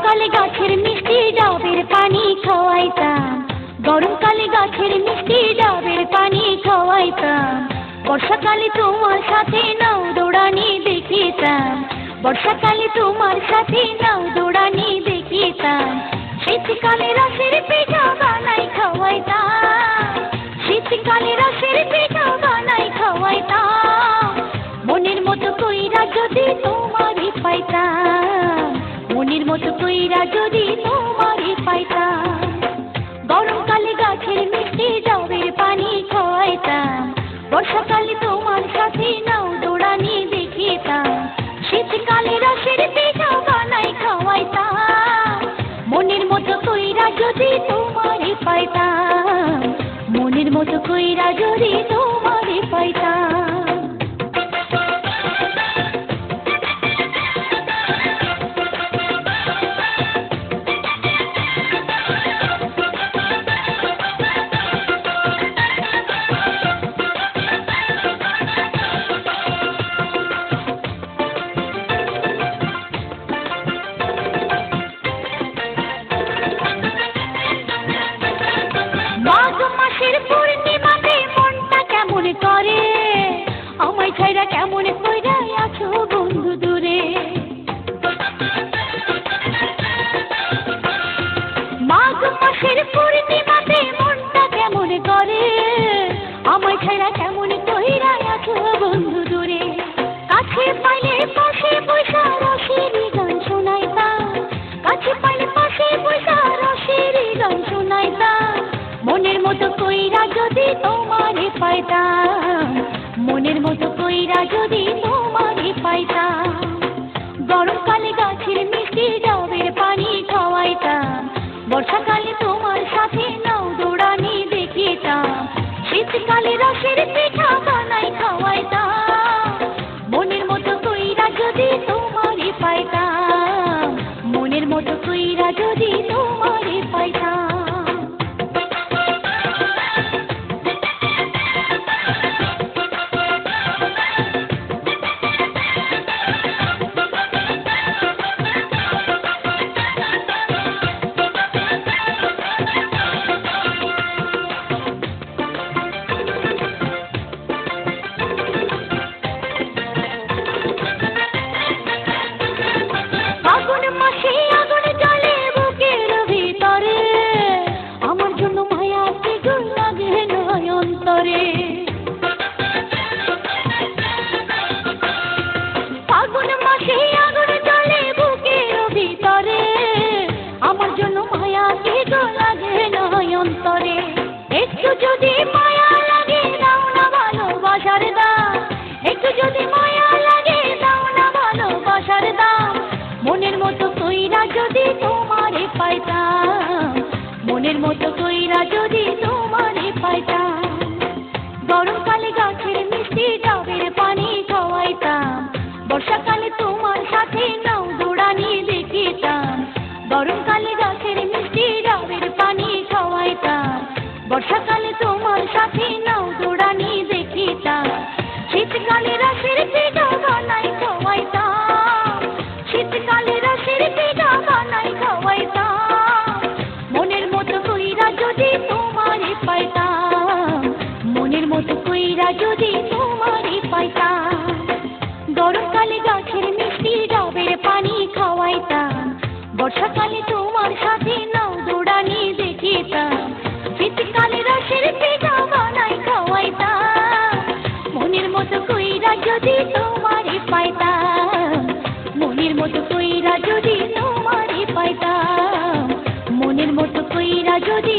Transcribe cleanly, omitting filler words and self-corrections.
গরমকালে গাছের মিষ্টি ডাবের পানি খাওয়াইতাম, গরমকালে গাছের মিষ্টি ডাবের পানি খাওয়াইতাম। বর্ষাকালে তোমার সাথে নাও দৌড়ানি দেখিতাম, বর্ষাকালে তোমার সাথে নাও দৌড়ানি দেখিতাম। শীতকালে রসের পিঠা বানাই খাওয়াইতাম, শীতকালে রসের পিঠা বানাই খাওয়াইতাম। মনের মতো কইরা যদি তোমারই পাইতাম, মনের মতো কইরা যদি তোমারই পাইতাম। গরমকালে গাছের মিষ্টি ডাবের পানি খাওয়াইতাম, বর্ষাকালে তোমার সাথে নাও দৌড়ানি দেখিতাম। শীতকালে রসের পিঠা বানাই খাওয়াইতাম, মনের মতো কইরা যদি তোমারই পাইতাম, মনের মতো কইরা যদি তোমারই পাইতাম। মাঘ মাসের পূর্ণিমাতে মনটা কেমন করে, আমায় ছাইরা কেমন কইরা আছো বন্ধু দূরে। মাঘ মাসের পূর্ণিমাতে মনটা কেমন করে, আমায় ছাইরা কেমন কইরা আছো বন্ধু দূরে। কাছে পাইলে পাশে বসা রসেরই গান শোনাইতাম, কাছে পাইলে পাশে বসা রসেরই গান শোনাইতাম। মনের মতো কইরা যদি তোমারে পাইতাম, মনের মতো কইরা যদি তোমারে পাইতাম। গরমকালে গাছের মিষ্টি ডাবের পানি খাওয়াইতাম, বর্ষাকালে তোমার সাথে নাও দৌড়ানি দেখিতাম। শীতকালে রসের পিঠা বানাই খাওয়াইতাম, মনের মতো কইরা যদি তোমারে পাইতাম, মনের মতো কইরা যদি তোমারে পাইতাম। ফাগুন মাসে আগুন জ্বলে বুকের ভিতরে, আমার জন্য মায়া আগুন লাগে নয়ন্তরে। ফাগুন মাসে আগুন জ্বলে বুকের ভিতরে, আমার জন্য মায়া আগুন লাগে নয়ন্তরে। একটু যদি মায়া লাগে দাও না ভালোবাসার দাম, একটু যদি মায়া লাগে দাও না ভালোবাসার দাম। মনের মতো কইরা যদি তোমারে পাইতাম, মনের মতো কইরা যদি তোমারে পাইতাম। গরমকালে গাছের মিষ্টি ডাবের পানি খাওয়াইতাম, বর্ষাকালে তোমার সাথে নাও দৌড়ানি দেখিতাম। গরমকালে গাছের মিষ্টি ডাবের পানি খাওয়াইতাম, বর্ষাকালে তোমার সাথে নাও দৌড়ানি দেখিতাম। শীতকালে রসের পিঠা বানাই খাওয়াইতাম, শীতকালে রসের পিঠা বানাই খাওয়াইতাম। মনের মতো কইরা যদি তোমারে পাইতাম, মনের মতো কইরা যদি তোমারে পাইতাম। গরমকালে গাছের মিষ্টি ডাবের পানি খাওয়াইতাম, বর্ষাকালে তোমার সাথে নাও দৌড়ানি দেখিতাম। শীতকালে রসের পিঠা বানাই খাওয়াইতাম, মনের মতো কইরা যদি তোমারে পাইতাম, মনের মতো কইরা যদি তোমারে পাইতাম, মনের মতো কইরা যদি